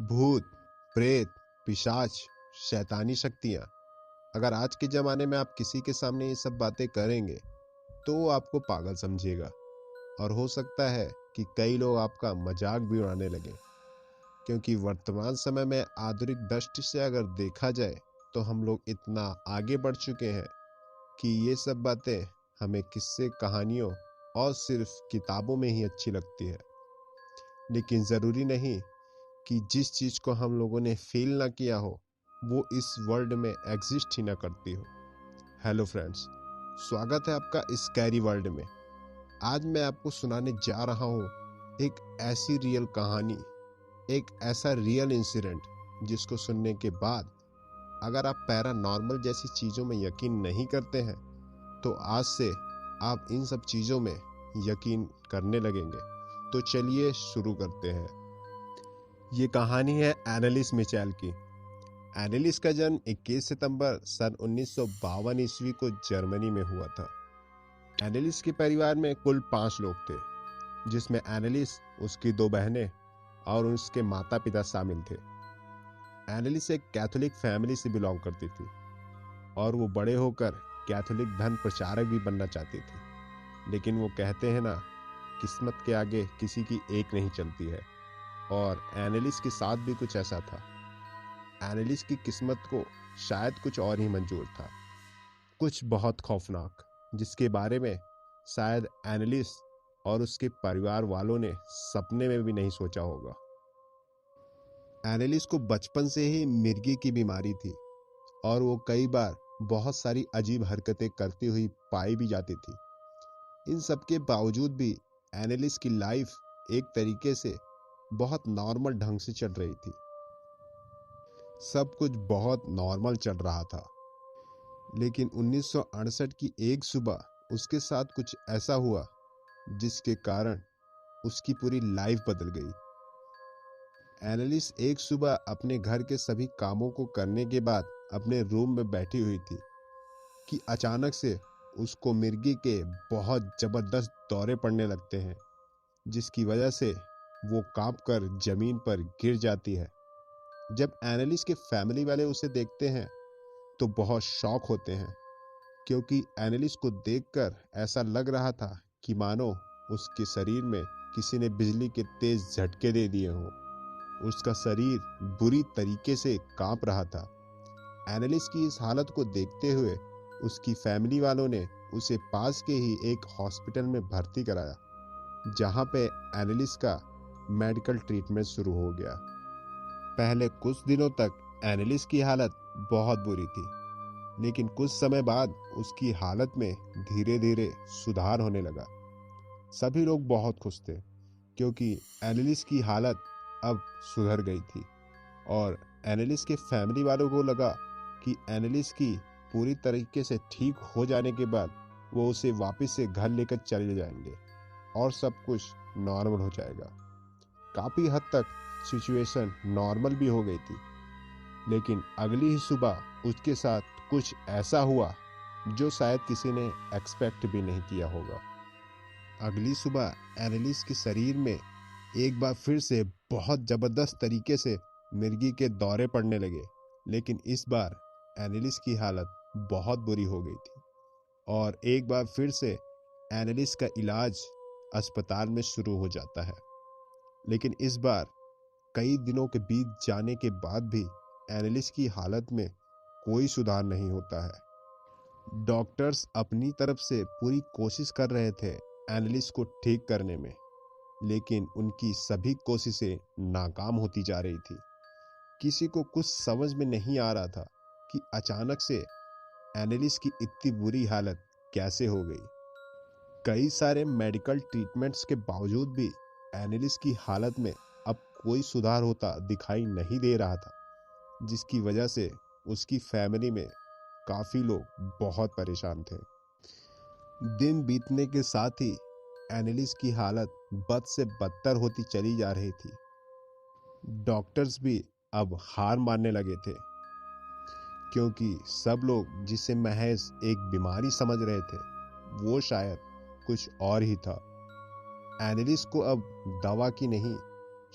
भूत, प्रेत, पिशाच, शैतानी शक्तियां। अगर आज के जमाने में आप किसी के सामने ये सब बातें करेंगे तो वो आपको पागल समझेगा और हो सकता है कि कई लोग आपका मजाक भी उड़ाने लगे, क्योंकि वर्तमान समय में आधुनिक दृष्टि से अगर देखा जाए तो हम लोग इतना आगे बढ़ चुके हैं कि ये सब बातें हमें किस्से कहानियों और सिर्फ किताबों में ही अच्छी लगती है। लेकिन ज़रूरी नहीं कि जिस चीज़ को हम लोगों ने फील ना किया हो वो इस वर्ल्ड में एग्जिस्ट ही ना करती हो। हेलो फ्रेंड्स, स्वागत है आपका इस स्कैरी वर्ल्ड में। आज मैं आपको सुनाने जा रहा हूँ एक ऐसी रियल कहानी, एक ऐसा रियल इंसिडेंट जिसको सुनने के बाद अगर आप पैरानॉर्मल जैसी चीज़ों में यकीन नहीं करते हैं तो आज से आप इन सब चीज़ों में यकीन करने लगेंगे। तो चलिए शुरू करते हैं। ये कहानी है एनालिस मिचेल की। एनालिस का जन्म 21 सितंबर सन 1952 ईस्वी को जर्मनी में हुआ था। एनालिस के परिवार में कुल 5 लोग थे, जिसमें एनालिस, उसकी 2 बहनें और उसके माता पिता शामिल थे। एनालिस एक कैथोलिक फैमिली से बिलोंग करती थी और वो बड़े होकर कैथोलिक धर्म प्रचारक भी बनना चाहती थी। लेकिन वो कहते हैं ना, किस्मत के आगे किसी की एक नहीं चलती है, और एनालिस के साथ भी कुछ ऐसा था। एनालिस की किस्मत को शायद कुछ और ही मंजूर था, कुछ बहुत खौफनाक, जिसके बारे में शायद एनालिस और उसके परिवार वालों ने सपने में भी नहीं सोचा होगा। एनालिस को बचपन से ही मिर्गी की बीमारी थी और वो कई बार बहुत सारी अजीब हरकतें करती हुई पाई भी जाती थी। इन सब के बावजूद भी एनालिस की लाइफ एक तरीके से बहुत नॉर्मल ढंग से चल रही थी। सब कुछ बहुत नॉर्मल चल रहा था। लेकिन 1968 की एक सुबह उसके साथ कुछ ऐसा हुआ जिसके कारण उसकी पूरी लाइफ बदल गई। एनालिस एक सुबह अपने घर के सभी कामों को करने के बाद अपने रूम में बैठी हुई थी कि अचानक से उसको मिर्गी के बहुत जबरदस्त दौरे पड़ने लगते हैं, जिसकी वजह से वो कांपकर जमीन पर गिर जाती है। जब एनालिस के फैमिली वाले उसे देखते हैं तो बहुत शॉक होते हैं, क्योंकि एनालिस को देखकर ऐसा लग रहा था कि मानो उसके शरीर में किसी ने बिजली के तेज झटके दे दिए हों। उसका शरीर बुरी तरीके से कांप रहा था। एनालिस की इस हालत को देखते हुए उसकी फैमिली वालों ने उसे पास के ही एक हॉस्पिटल में भर्ती कराया, जहां पे एनालिस का मेडिकल ट्रीटमेंट शुरू हो गया। पहले कुछ दिनों तक एनालिस की हालत बहुत बुरी थी, लेकिन कुछ समय बाद उसकी हालत में धीरे धीरे सुधार होने लगा। सभी लोग बहुत खुश थे, क्योंकि एनालिस की हालत अब सुधर गई थी, और एनालिस के फैमिली वालों को लगा कि एनालिस की पूरी तरीके से ठीक हो जाने के बाद वो उसे वापस से घर लेकर चले जाएंगे और सब कुछ नॉर्मल हो जाएगा। काफ़ी हद तक सिचुएशन नॉर्मल भी हो गई थी। लेकिन अगली ही सुबह उसके साथ कुछ ऐसा हुआ जो शायद किसी ने एक्सपेक्ट भी नहीं किया होगा। अगली सुबह एनालिस के शरीर में एक बार फिर से बहुत ज़बरदस्त तरीके से मिर्गी के दौरे पड़ने लगे। लेकिन इस बार एनालिस की हालत बहुत बुरी हो गई थी, और एक बार फिर से एनालिस का इलाज अस्पताल में शुरू हो जाता है। लेकिन इस बार कई दिनों के बीत जाने के बाद भी एनालिस की हालत में कोई सुधार नहीं होता है। डॉक्टर्स अपनी तरफ से पूरी कोशिश कर रहे थे एनालिस को ठीक करने में, लेकिन उनकी सभी कोशिशें नाकाम होती जा रही थी। किसी को कुछ समझ में नहीं आ रहा था कि अचानक से एनालिस की इतनी बुरी हालत कैसे हो गई। कई सारे मेडिकल ट्रीटमेंट्स के बावजूद भी एनालिस की हालत में अब कोई सुधार होता दिखाई नहीं दे रहा था, जिसकी वजह से उसकी फैमिली में काफ़ी लोग बहुत परेशान थे। दिन बीतने के साथ ही एनालिस की हालत बद से बदतर होती चली जा रही थी। डॉक्टर्स भी अब हार मानने लगे थे, क्योंकि सब लोग जिसे महज एक बीमारी समझ रहे थे वो शायद कुछ और ही था। एनालिस को अब दवा की नहीं,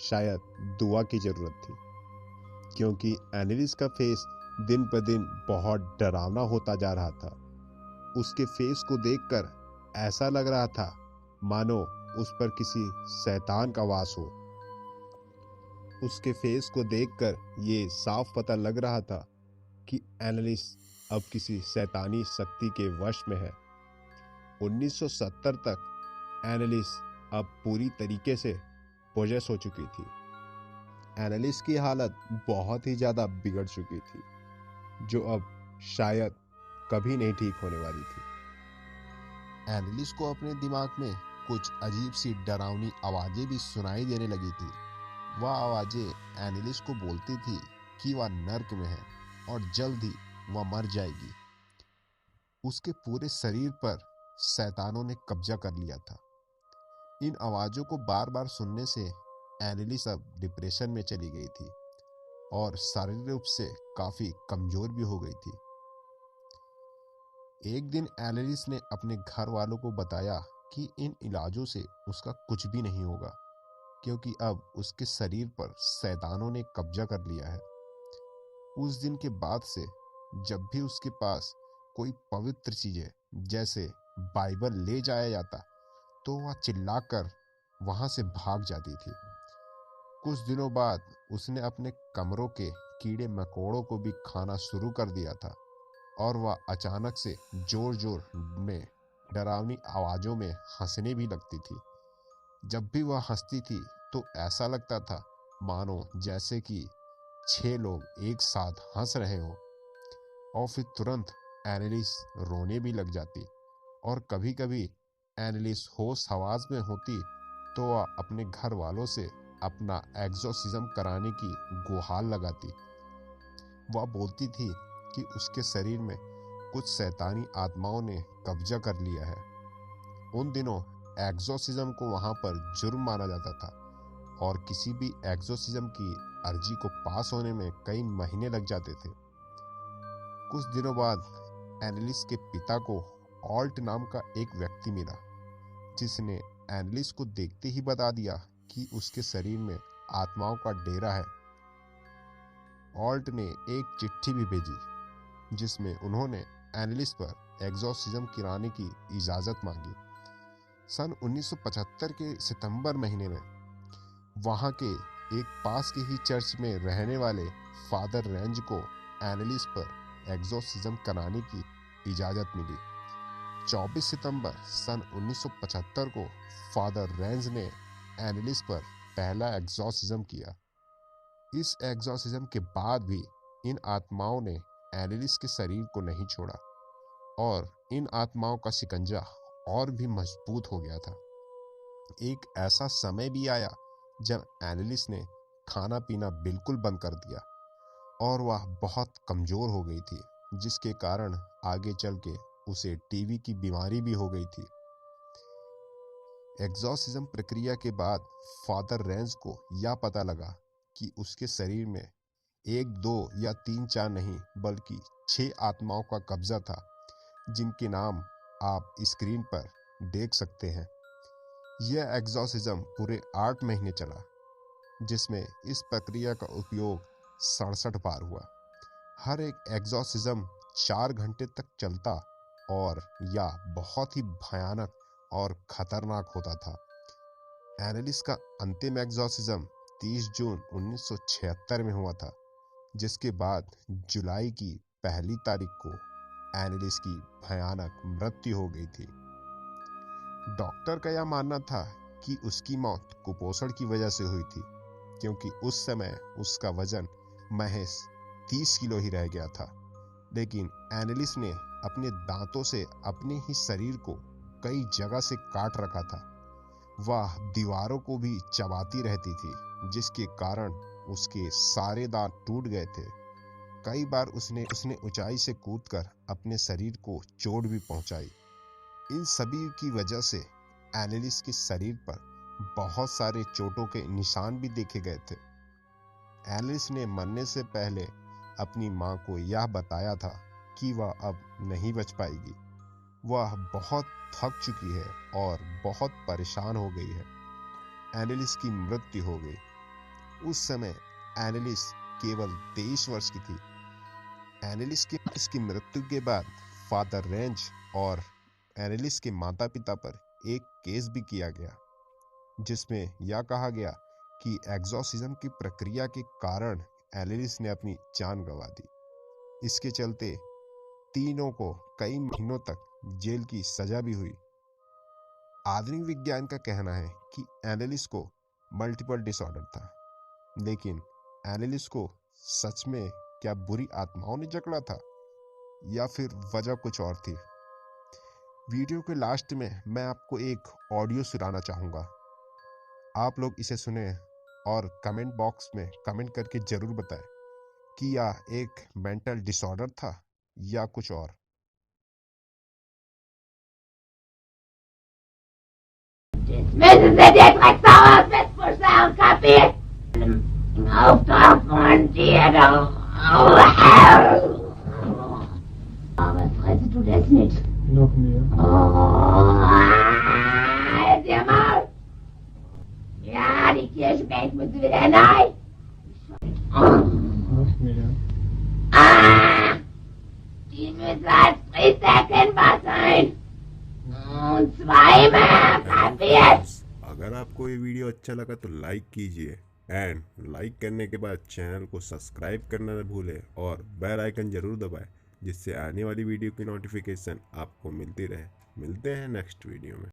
शायद दुआ की जरूरत थी। क्योंकि एनालिस का फेस दिन पर दिन बहुत डरावना होता जा रहा था। उसके फेस को देखकर ऐसा लग रहा था मानो उस पर किसी शैतान का वास हो। उसके फेस को देखकर ये साफ पता लग रहा था कि एनालिस अब किसी शैतानी शक्ति के वश में है। 1970 तक एनालिस अब पूरी तरीके से पोजेस हो चुकी थी। एनालिस की हालत बहुत ही ज़्यादा बिगड़ चुकी थी, जो अब शायद कभी नहीं ठीक होने वाली थी। एनालिस को अपने दिमाग में कुछ अजीब सी डरावनी आवाज़ें भी सुनाई देने लगी थी। वह आवाज़ें एनालिस को बोलती थी कि वह नर्क में है और जल्द ही वह मर जाएगी। उसके पूरे शरीर पर शैतानों ने कब्जा कर लिया था। इन आवाज़ों को बार बार सुनने से एनालिस अब डिप्रेशन में चली गई थी और शारीरिक रूप से काफ़ी कमज़ोर भी हो गई थी। एक दिन एनालिस ने अपने घर वालों को बताया कि इन इलाजों से उसका कुछ भी नहीं होगा, क्योंकि अब उसके शरीर पर शैतानों ने कब्जा कर लिया है। उस दिन के बाद से जब भी उसके पास कोई पवित्र चीज़ें जैसे बाइबल ले जाया जाता तो वह चिल्लाकर वहां से भाग जाती थी। कुछ दिनों बाद उसने अपने कमरों के कीड़े मकोड़ों को भी खाना शुरू कर दिया था और वह अचानक से जोर जोर में डरावनी आवाज़ों में हंसने भी लगती थी। जब भी वह हंसती थी तो ऐसा लगता था मानो जैसे कि 6 लोग एक साथ हंस रहे हो। और फिर तुरंत एनालिस रोने भी लग जाती और कभी कभी एनालिस होश हवास में होती तो वह अपने घर वालों से अपना एग्जॉर्सिज्म कराने की गुहार लगाती। वह बोलती थी कि उसके शरीर में कुछ शैतानी आत्माओं ने कब्जा कर लिया है। उन दिनों एग्जॉर्सिज्म को वहां पर जुर्म माना जाता था और किसी भी एग्जॉर्सिज्म की अर्जी को पास होने में कई महीने लग जाते थे। कुछ दिनों बाद एनालिस के पिता को ऑल्ट नाम का एक व्यक्ति मिला, जिसने एनालिस को देखते ही बता दिया कि उसके शरीर में आत्माओं का डेरा है। ऑल्ट ने एक चिट्ठी भी भेजी जिसमें उन्होंने एनालिस पर एग्जॉर्सिज्म कराने की इजाज़त मांगी। सन 1975 के सितंबर महीने में वहां के एक पास के ही चर्च में रहने वाले फादर रेंज को एनालिस पर एग्जॉर्सिज्म कराने की इजाज़त मिली। 24 सितंबर सन 1975 को फादर रेंज ने एनालिस पर पहला एग्जॉर्सिज्म किया। इस एग्जॉर्सिज्म के बाद भी इन आत्माओं ने एनालिस के शरीर को नहीं छोड़ा और इन आत्माओं का शिकंजा और भी मजबूत हो गया था। एक ऐसा समय भी आया जब एनालिस ने खाना पीना बिल्कुल बंद कर दिया और वह बहुत कमज़ोर हो गई थी, जिसके कारण आगे चल के उसे टीबी की बीमारी भी हो गई थी। एग्जॉर्सिज्म प्रक्रिया के बाद फादर रेंज को यह पता लगा कि उसके शरीर में 1, 2 या 3, 4 नहीं बल्कि 6 आत्माओं का कब्जा था, जिनके नाम आप स्क्रीन पर देख सकते हैं। यह एग्जॉर्सिज्म पूरे 8 महीने चला, जिसमें इस प्रक्रिया का उपयोग 67 बार हुआ। हर एक एग्जॉर्सिज्म 4 घंटे तक चलता और यह बहुत ही भयानक और खतरनाक होता था। एनालिस का अंतिम एग्जॉर्सिज्म 30 जून 1976 में हुआ था, जिसके बाद जुलाई की पहली तारीख को एनालिस की भयानक मृत्यु हो गई थी। डॉक्टर का यह मानना था कि उसकी मौत कुपोषण की वजह से हुई थी, क्योंकि उस समय उसका वजन महज 30 किलो ही रह गया था। लेकिन एनालिस ने अपने दांतों से अपने ही शरीर को कई जगह से काट रखा था। वह दीवारों को भी चबाती रहती थी, जिसके कारण उसके सारे दांत टूट गए थे। कई बार उसने ऊंचाई से कूदकर अपने शरीर को चोट भी पहुंचाई। इन सभी की वजह से एनालिस के शरीर पर बहुत सारे चोटों के निशान भी देखे गए थे। एनालिस ने मरने से पहले अपनी मां को यह बताया था कि वह अब नहीं बच पाएगी। वह बहुत थक चुकी है और बहुत परेशान हो गई है। एनालिस की मृत्यु हो गई। उस समय एनालिस केवल 23 वर्ष की थी। एनेलिस की मृत्यु के बाद फादर रेंज और एनेलिस के माता पिता पर एक केस भी किया गया, जिसमें यह कहा गया कि एग्जॉर्सिज्म की प्रक्रिया के कारण एनेलिस ने अपनी जान गंवा दी। इसके चलते तीनों को कई महीनों तक जेल की सजा भी हुई। आधुनिक विज्ञान का कहना है कि एनेलिस को मल्टीपल डिसऑर्डर था, लेकिन एनेलिस को सच में क्या बुरी आत्माओं ने जकड़ा था या फिर वजह कुछ और थी। वीडियो के लास्ट में मैं आपको एक ऑडियो सुनाना चाहूँगा, आप लोग इसे सुने और कमेंट बॉक्स में कमेंट करके ज़रूर बताएं कि यह एक मेंटल डिसऑर्डर था या कुछ और। Müssen Sie die Drecksau mit Buchstaben kapieren? Auftrag von dir, du. Aber frisst du das nicht? Noch mehr. Halt dir Maul! Ja, die Kirschbänk müssen wieder neu. Noch mehr. Die müssen als Priester erkennbar sein. Und zweimal kapiert! अगर आपको ये video अच्छा लगा तो like कीजिए, and like करने के बाद चैनल को सब्सक्राइब करना न भूलें और बेल आइकन जरूर दबाएं, जिससे आने वाली वीडियो की नोटिफिकेशन आपको मिलती रहे। मिलते हैं नेक्स्ट वीडियो में।